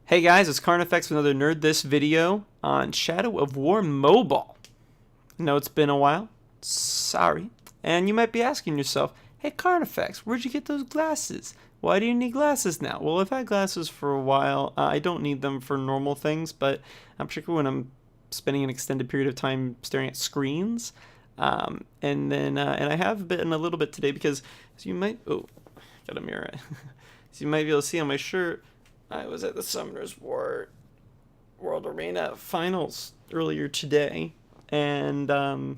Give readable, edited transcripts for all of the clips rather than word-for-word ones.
Hey guys, it's Carnifex with another Nerd This video on Shadow of War Mobile. I know it's been a while. Sorry. And you might be asking yourself, hey Carnifex, where'd you get those glasses? Why do you need glasses now? Well, I've had glasses for a while. I don't need them for normal things, but particularly when I'm spending an extended period of time staring at screens. And I have been a little bit today because, as you might, got a mirror. As you might be able to see on my shirt, I was at the Summoners War World Arena Finals earlier today, and so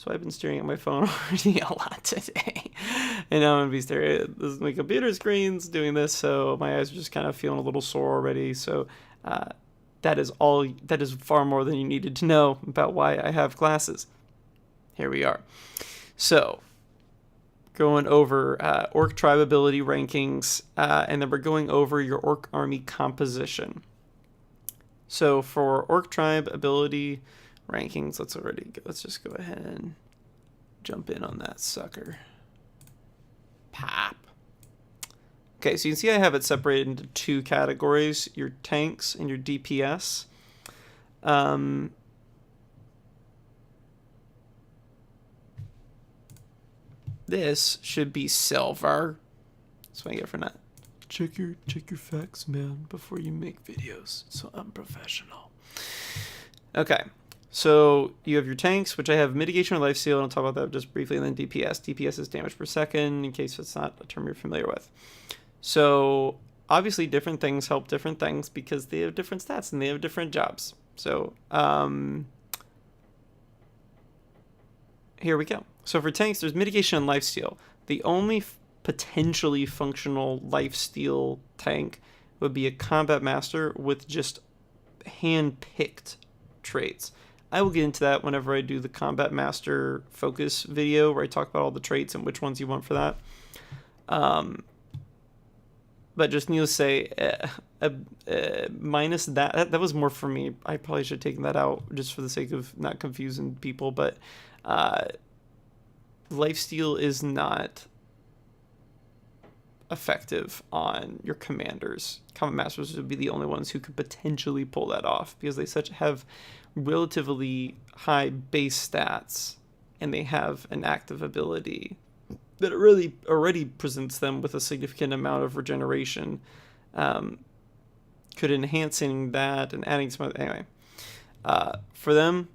I've been staring at my phone already a lot today. And now I'm going to be staring at my computer screens doing this, so my eyes are just kind of feeling a little sore already. So that is far more than you needed to know about why I have glasses. Here we are. So going over Orc tribe ability rankings, and then we're going over your Orc army composition. So for Orc tribe ability rankings, let's just go ahead and jump in on that sucker. Pop. Okay, so you can see I have it separated into two categories: your tanks and your DPS. This should be silver. That's what I get for that. Check your facts, man, before you make videos. It's so unprofessional. Okay, so you have your tanks, which I have mitigation or lifesteal, and I'll talk about that just briefly, and then DPS. DPS is damage per second, in case it's not a term you're familiar with. So obviously different things help different things because they have different stats and they have different jobs. So here we go. So for tanks, there's mitigation and lifesteal. The only potentially functional lifesteal tank would be a combat master with just hand-picked traits. I will get into that whenever I do the combat master focus video where I talk about all the traits and which ones you want for that. But just needless to say, minus that was more for me. I probably should have taken that out just for the sake of not confusing people, but lifesteal is not effective on your commanders. Combat masters would be the only ones who could potentially pull that off because they have relatively high base stats and they have an active ability that it really already presents them with a significant amount of regeneration. Could enhancing that and adding some other, anyway, for them,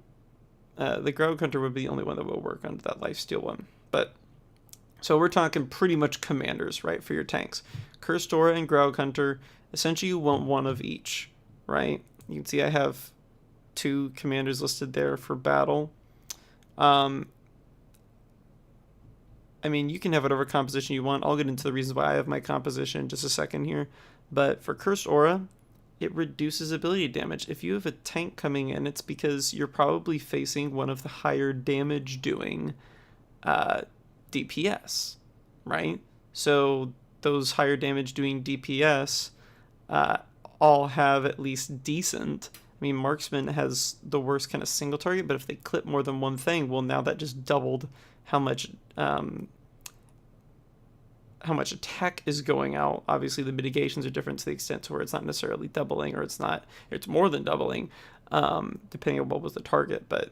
the Ground Hunter would be the only one that will work on that lifesteal one. But so we're talking pretty much commanders, right, for your tanks. Cursed Aura and Ground Hunter, essentially you want one of each, right? You can see I have two commanders listed there for battle. I mean, you can have whatever composition you want. I'll get into the reasons why I have my composition in just a second here. But for Cursed Aura, it reduces ability damage. If you have a tank coming in, it's because you're probably facing one of the higher damage doing DPS, right? So those higher damage doing DPS all have at least decent. I mean, Marksman has the worst kind of single target, but if they clip more than one thing, well, now that just doubled how much attack is going out. Obviously, the mitigations are different to the extent to where it's not necessarily doubling, or it's more than doubling, depending on what was the target. But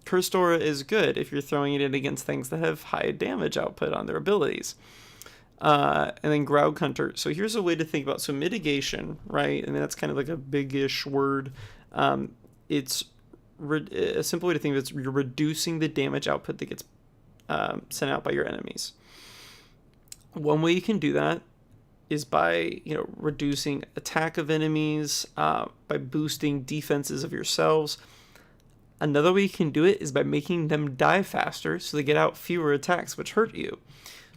Cursed Aura is good if you're throwing it in against things that have high damage output on their abilities. And then Ground Hunter. So here's a way to think about, so mitigation, right? I mean, that's kind of like a big-ish word. It's a simple way to think of it is you're reducing the damage output that gets sent out by your enemies. One way you can do that is by reducing attack of enemies, by boosting defenses of yourselves. Another way you can do it is by making them die faster so they get out fewer attacks which hurt you.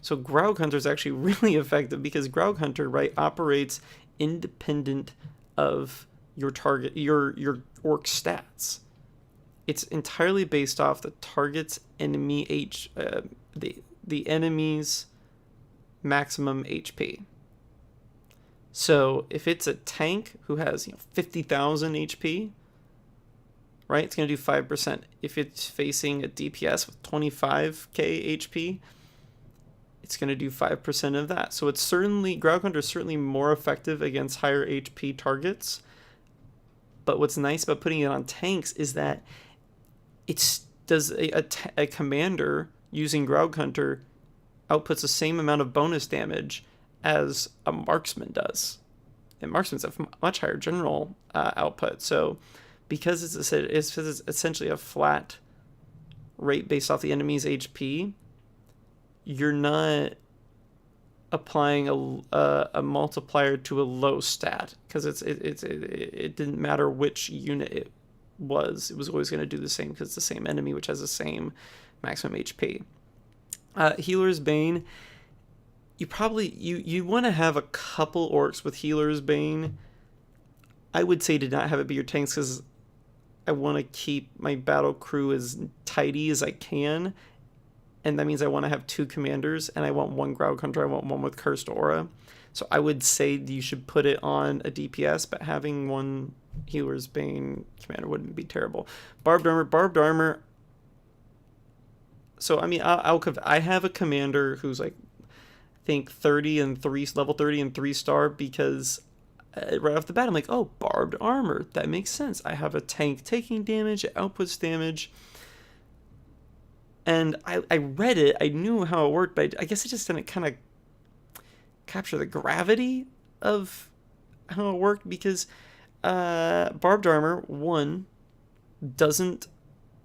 So Ground Hunter is actually really effective because Ground Hunter, right, operates independent of your target, your orc stats. It's entirely based off the target's enemy the enemy's maximum HP. So if it's a tank who has 50,000 HP, right, it's going to do 5%. If it's facing a DPS with 25k HP, it's it's going to do 5% of that. So it's certainly, Ground Hunter is certainly more effective against higher HP targets. But what's nice about putting it on tanks is that does a commander using Ground Hunter outputs the same amount of bonus damage as a marksman does. And marksmen's have much higher general output. So because it's essentially a flat rate based off the enemy's HP, you're not applying a multiplier to a low stat, because it didn't matter which unit it was always going to do the same, because it's the same enemy which has the same maximum HP. Healer's Bane, you want to have a couple orcs with Healer's Bane. I would say to not have it be your tanks, because I want to keep my battle crew as tidy as I can, and that means I want to have 2 commanders, and I want 1 Ground Hunter, I want 1 with Cursed Aura. So I would say you should put it on a DPS, but having 1 Healer's Bane commander wouldn't be terrible. Barbed Armor. So I mean, I have a commander who's like, I think level 30 and 3-star, because right off the bat I'm like, oh, Barbed Armor, that makes sense. I have a tank taking damage, it outputs damage. And I read it, I knew how it worked, but I guess it just didn't kind of capture the gravity of how it worked, because Barbed Armor, 1, doesn't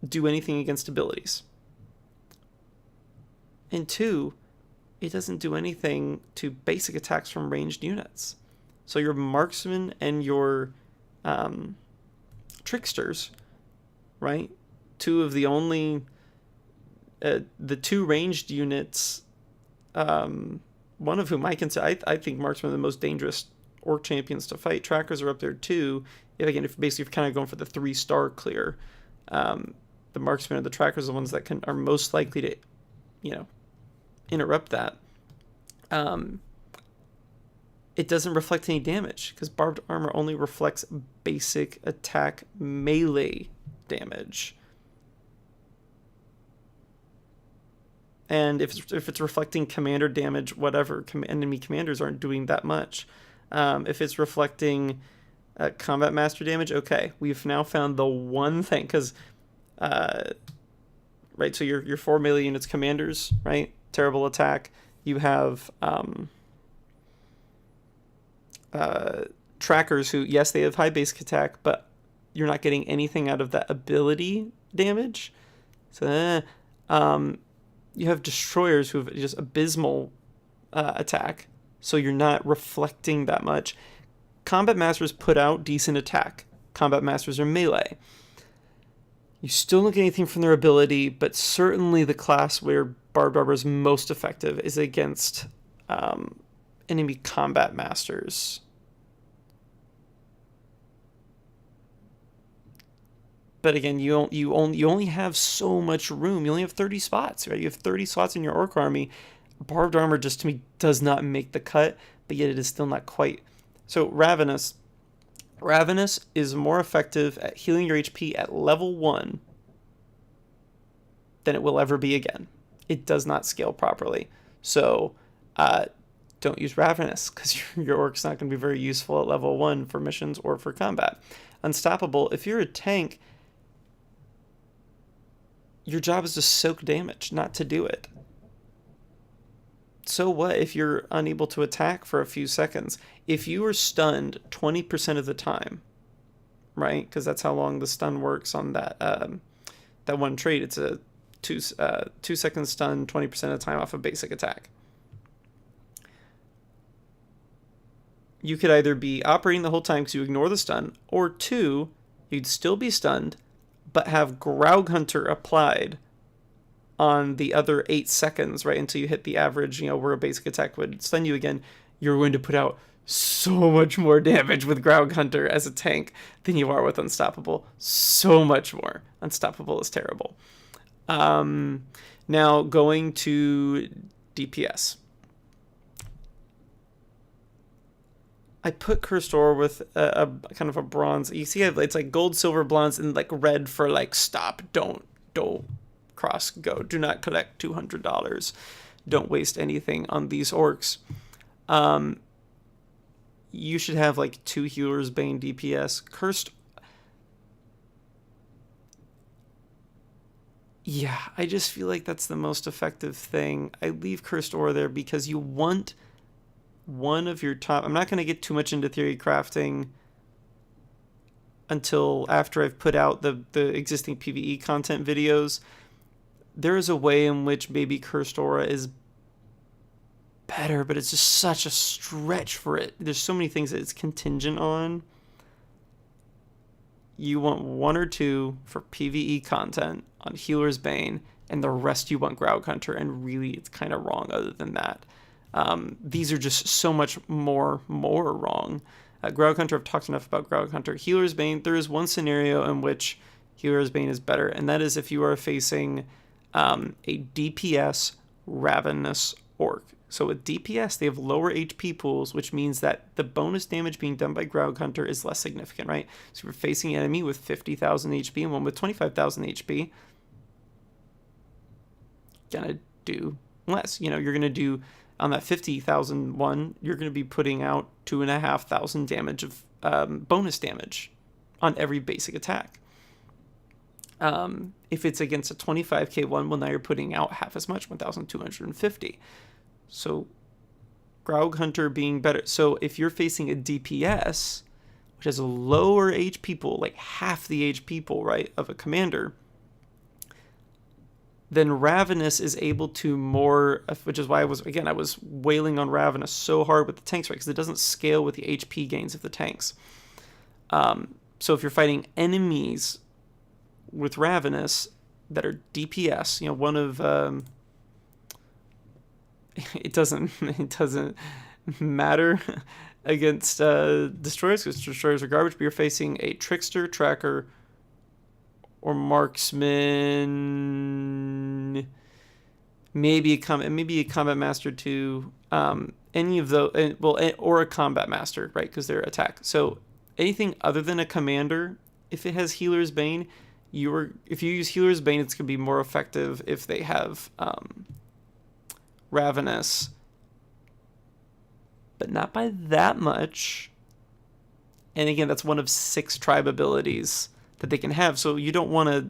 do anything against abilities. And 2, it doesn't do anything to basic attacks from ranged units. So your marksmen and your tricksters, right? 2 of the only... the 2 ranged units, one of whom I think marksmen are the most dangerous orc champions to fight. Trackers are up there too. If basically you're kind of going for the 3-star clear, the marksmen and the trackers are the ones that are most likely to, interrupt that. It doesn't reflect any damage, because Barbed Armor only reflects basic attack melee damage. And if it's reflecting commander damage, whatever, enemy commanders aren't doing that much. If it's reflecting combat master damage, okay, we've now found the one thing, because, right, so your 4 melee units commanders, right, terrible attack. You have trackers who, yes, they have high basic attack, but you're not getting anything out of that ability damage. So, you have destroyers who have just abysmal attack, so you're not reflecting that much. Combat masters put out decent attack. Combat masters are melee. You still don't get anything from their ability, but certainly the class where Barbed Armor is most effective is against enemy combat masters. But again, you only have so much room. You only have 30 spots, right? You have 30 slots in your orc army. Barbed Armor just, to me, does not make the cut, but yet it is still not quite. So Ravenous is more effective at healing your HP at level 1 than it will ever be again. It does not scale properly. So don't use Ravenous, because your orc's not going to be very useful at level 1 for missions or for combat. Unstoppable, if you're a tank, your job is to soak damage, not to do it. So what if you're unable to attack for a few seconds? If you are stunned 20% of the time, right? Because that's how long the stun works on that one trait. It's a 2-second stun 20% of the time off a basic attack. You could either be operating the whole time because you ignore the stun, or 2, you'd still be stunned, but have Ground Hunter applied on the other 8 seconds, right, until you hit the average, where a basic attack would stun you again. You're going to put out so much more damage with Ground Hunter as a tank than you are with Unstoppable. So much more. Unstoppable is terrible. Now, going to DPS. I put Cursed Aura with a kind of a bronze. You see, it's like gold, silver, bronze, and like red for like stop, don't cross, go, do not collect $200. don't waste anything on these orcs. You should have like 2 healers, Bane, DPS. Cursed. Yeah, I just feel like that's the most effective thing. I leave Cursed Aura there because you want one of your top... I'm not going to get too much into theory crafting until after I've put out the existing PvE content videos. There is a way in which maybe Cursed Aura is better, but it's just such a stretch for it. There's so many things that it's contingent on. You want 1 or 2 for PvE content on Healer's Bane, and the rest you want Graug Hunter, and really it's kind of wrong other than that. These are just so much more wrong. Graug Hunter, I've talked enough about Graug Hunter. Healer's Bane, there is one scenario in which Healer's Bane is better, and that is if you are facing a DPS Ravenous Orc. So with DPS, they have lower HP pools, which means that the bonus damage being done by Graug Hunter is less significant, right? So if you're facing an enemy with 50,000 HP and one with 25,000 HP, gonna do less. You know, you're gonna do, on that 50,000 one, you're gonna be putting out 2,500 damage of bonus damage on every basic attack. If it's against a 25k one, well, now you're putting out half as much, 1,250. So Graug Hunter being better. So if you're facing a DPS, which has a lower HP pool, like half the HP pool, right, of a commander, then Ravenous is able to more, which is why I was wailing on Ravenous so hard with the tanks, right, because it doesn't scale with the HP gains of the tanks. So if you're fighting enemies with Ravenous that are DPS, you know, one of... it doesn't matter against destroyers, because destroyers are garbage, but you're facing a trickster, tracker, or marksman, maybe a combat master too, any of those, well, or a combat master, right, because they're attack. So anything other than a commander, if it has Healer's Bane, if you use Healer's Bane, it's going to be more effective if they have Ravenous, but not by that much. And again, that's one of 6 tribe abilities that they can have, so you don't want to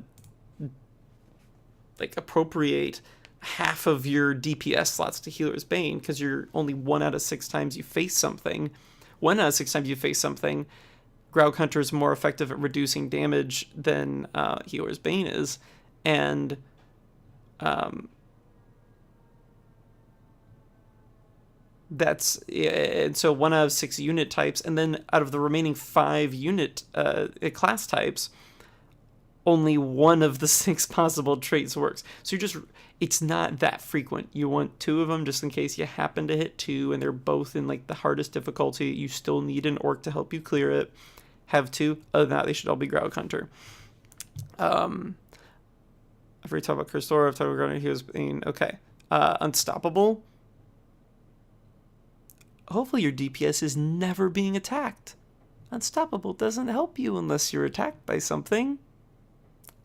like appropriate half of your DPS slots to Healer's Bane, because you're only 1 out of 6 times you face something. 1 out of 6 times you face something, Graug Hunter is more effective at reducing damage than Healer's Bane is, and so 1 out of 6 unit types, and then out of the remaining 5 unit class types, only 1 of the 6 possible traits works. So it's not that frequent. You want 2 of them just in case you happen to hit 2 and they're both in like the hardest difficulty. You still need an orc to help you clear it. Have 2. Other than that, they should all be Graug Hunter. I've already talked about Cursed Aura. I've talked about Heroes Bane. Okay. Unstoppable. Hopefully your DPS is never being attacked. Unstoppable doesn't help you unless you're attacked by something.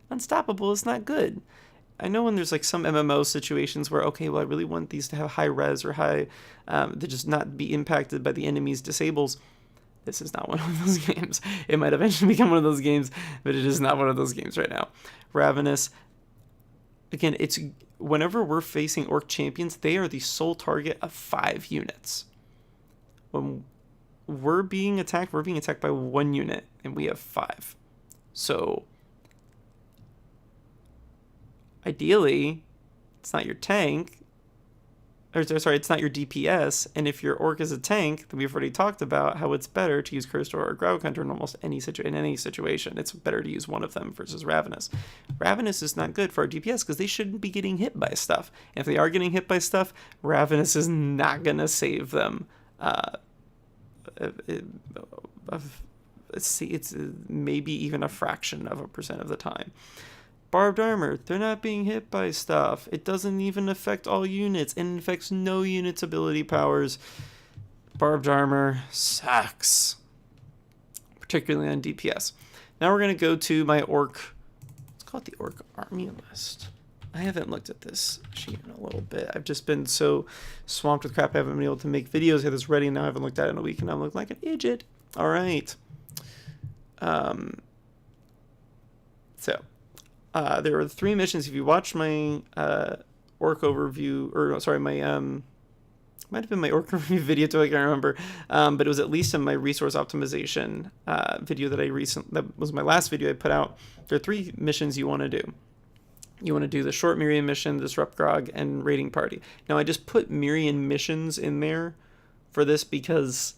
Unstoppable is not good. I know when there's like some MMO situations where, okay, well, I really want these to have high res or high, to just not be impacted by the enemy's disables. This is not one of those games. It might eventually become one of those games, but it is not one of those games right now. Ravenous. Again, it's whenever we're facing orc champions, they are the sole target of 5 units. When we're being attacked by 1 unit, and we have 5. So, ideally, it's not your tank, it's not your DPS, and if your orc is a tank, then we've already talked about how it's better to use Cursed Aura or Graug Hunter in almost any situation. It's better to use one of them versus Ravenous. Ravenous is not good for our DPS because they shouldn't be getting hit by stuff. And if they are getting hit by stuff, Ravenous is not going to save them. It's maybe even a fraction of a % of the time. Barbed armor, they're not being hit by stuff. It doesn't even affect all units, and it affects no units' ability powers. Barbed armor sucks, particularly on DPS. Now we're going to go to my orc, let's call it the orc army list. I haven't looked at this sheet in a little bit. I've just been so swamped with crap. I haven't been able to make videos. I had this ready, and now I haven't looked at it in a week, and I'm looking like an idiot. All right. So there were 3 missions. If you watch my orc overview, or sorry, my might have been my orc overview video too, I can't remember, but it was at least in my resource optimization video that was my last video I put out. There are 3 missions you want to do. You want to do the short Miriam mission, disrupt Grog, and raiding party. Now I just put Miriam missions in there for this because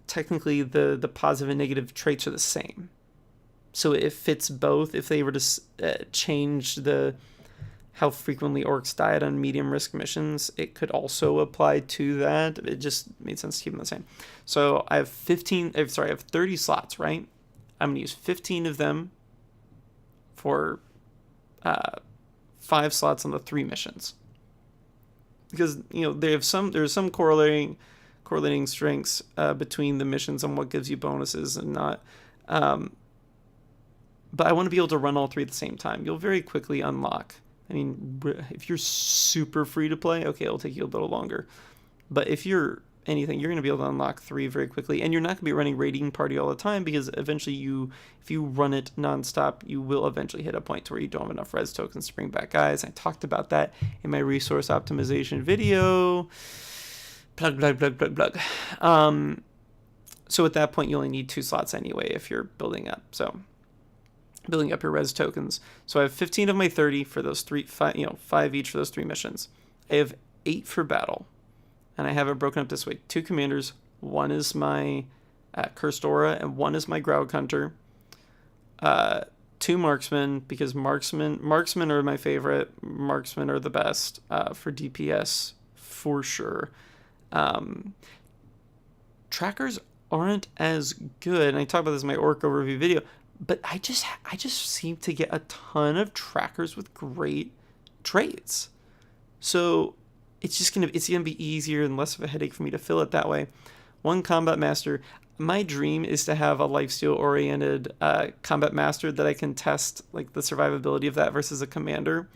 technically the positive and negative traits are the same. So it fits both. If they were to change how frequently orcs died on medium risk missions, it could also apply to that. It just made sense to keep them the same. So I have 30 slots, right? I'm going to use 15 of them for 5 slots on the 3 missions. Because, there's some correlating strengths between the missions on what gives you bonuses and not. But I want to be able to run all 3 at the same time. You'll very quickly unlock. I mean, if you're super free to play, okay, it'll take you a little longer. But if you're anything, you're going to be able to unlock 3 very quickly. And you're not going to be running raiding party all the time, because eventually if you run it nonstop, you will eventually hit a point to where you don't have enough res tokens to bring back guys. I talked about that in my resource optimization video. Plug. So at that point, you only need 2 slots anyway if you're building up. So building up your res tokens. So I have 15 of my 30 for those 5 each for those 3 missions. I have 8 for battle, and I have it broken up this way: 2 commanders, 1 is my cursed aura, and 1 is my Graug hunter. 2 marksmen, because marksmen are my favorite. Marksmen are the best for DPS for sure. Trackers aren't as good, and I talked about this in my orc overview video. But I just seem to get a ton of trackers with great traits. So it's gonna be easier and less of a headache for me to fill it that way. 1 combat master. My dream is to have a lifesteal oriented combat master that I can test like the survivability of that versus a commander.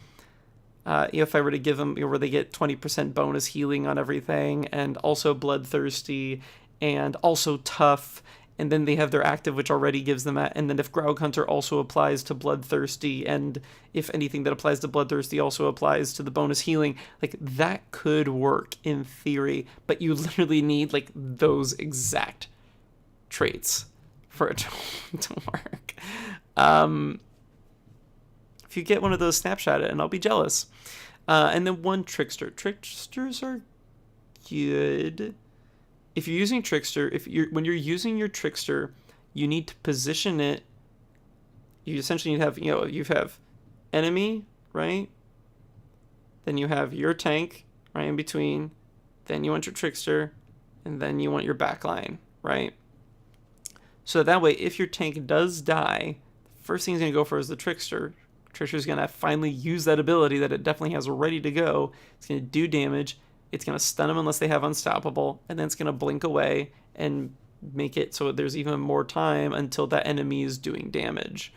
If I were to give them where they get 20% bonus healing on everything, and also bloodthirsty, and also tough. And then they have their active, which already gives them that. And then if Graug Hunter also applies to Bloodthirsty, and if anything that applies to Bloodthirsty also applies to the bonus healing, like that could work in theory. But you literally need like those exact traits for it to work. If you get one of those, snapshot it, and I'll be jealous. And then 1 trickster. Tricksters are good. If you're using trickster, when you're using your trickster, you need to position it. You essentially need to have, you have enemy, right? Then you have your tank right in between. Then you want your trickster, and then you want your backline, right? So that way, if your tank does die, the first thing it's going to go for is the trickster. Trickster's going to finally use that ability that it definitely has ready to go. It's going to do damage. It's going to stun them unless they have Unstoppable, and then it's going to blink away and make it so there's even more time until that enemy is doing damage.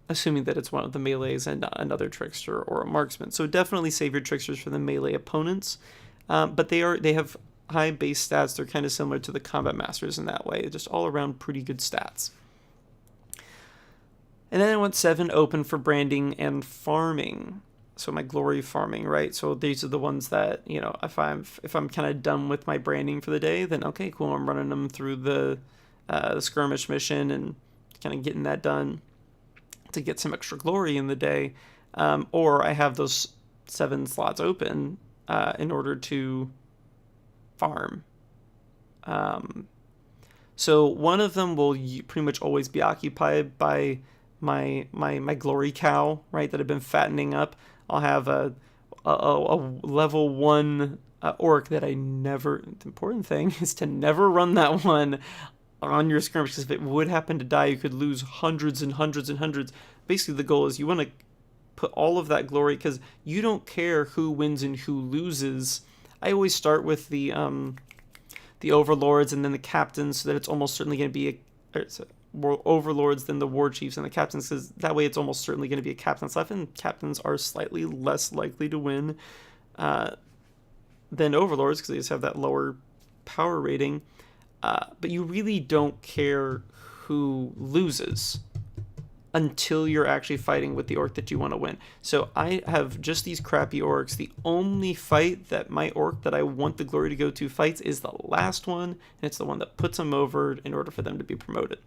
Assuming that it's one of the melees and not another trickster or a marksman. So definitely save your tricksters for the melee opponents. But they have high base stats. They're kind of similar to the combat masters in that way. Just all around pretty good stats. And then I want 7 open for branding and farming. So my glory farming, right? So these are the ones that, if I'm kind of done with my branding for the day, then okay, cool, I'm running them through the skirmish mission and kind of getting that done to get some extra glory in the day. Or I have those 7 slots open in order to farm. So one of them will pretty much always be occupied by my glory cow, right, that I've been fattening up. I'll have a level 1 orc that I never... The important thing is to never run that one on your skirmish, because if it would happen to die, you could lose hundreds and hundreds and hundreds. Basically, the goal is you want to put all of that glory, because you don't care who wins and who loses. I always start with the overlords and then the captains, so that it's almost certainly going to be overlords than the war chiefs and the captains, because that way it's almost certainly going to be a captain's left, and captains are slightly less likely to win than overlords because they just have that lower power rating. But you really don't care who loses until you're actually fighting with the orc that you want to win. So I have just these crappy orcs. The only fight that my orc that I want the glory to go to fights is the last one, and it's the one that puts them over in order for them to be promoted.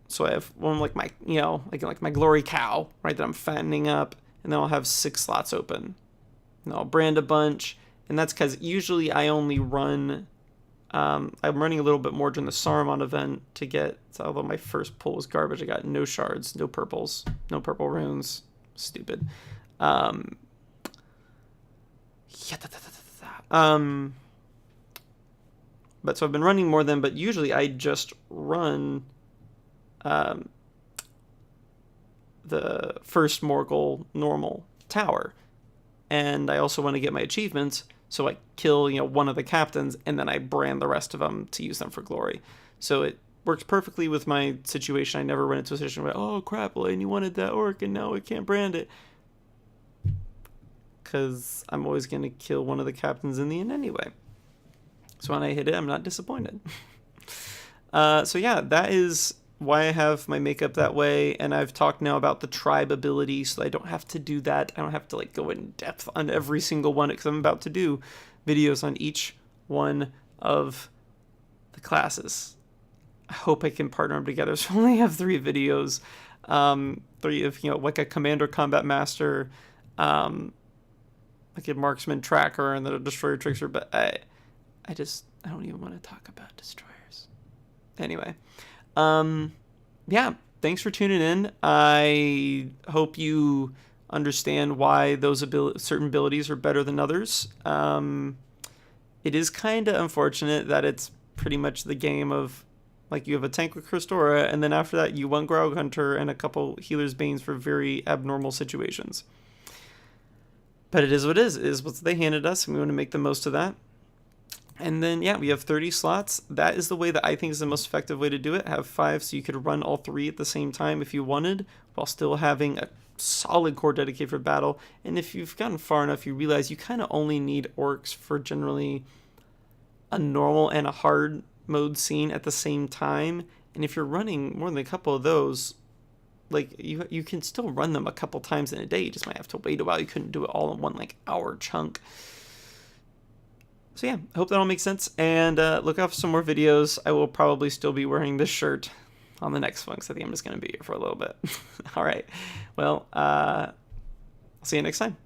So I have one like my, like my glory cow, right, that I'm fattening up, and then I'll have 6 slots open. And I'll brand a bunch, and that's because usually I only run... I'm running a little bit more during the Saruman event to get, although my first pull was garbage, I got no shards, no purples, no purple runes. Stupid. But so I've been running more than, but usually I just run the first Morgul normal tower. And I also want to get my achievements, so I kill, one of the captains, and then I brand the rest of them to use them for glory. So it works perfectly with my situation. I never run into a situation where, oh crap, Lane, you wanted that orc, and now I can't brand it. Because I'm always going to kill one of the captains in the end anyway. So when I hit it, I'm not disappointed. So yeah, that is why I have my makeup that way, and I've talked now about the tribe ability, so I don't have to do that. I don't have to go in depth on every single one, because I'm about to do videos on each one of the classes. I hope I can partner them together, so I only have 3 videos. 3 of, like a commander combat master, like a marksman tracker, and then a destroyer trickster, but I don't even want to talk about destroyers. Anyway. Yeah, thanks for tuning in. I hope you understand why those certain abilities are better than others. It is kind of unfortunate that it's pretty much the game of, you have a tank with Christora, and then after that you want Grog Hunter and a couple Healer's Banes for very abnormal situations. But it is what it is what they handed us, and we want to make the most of that. And then, yeah, we have 30 slots. That is the way that I think is the most effective way to do it. Have 5 so you could run all 3 at the same time if you wanted, while still having a solid core dedicated for battle. And if you've gotten far enough, you realize you kind of only need orcs for generally a normal and a hard mode scene at the same time. And if you're running more than a couple of those, you can still run them a couple times in a day. You just might have to wait a while. You couldn't do it all in one hour chunk. So yeah, I hope that all makes sense, and look out for some more videos. I will probably still be wearing this shirt on the next one, because I think I'm just going to be here for a little bit. All right, well, I'll see you next time.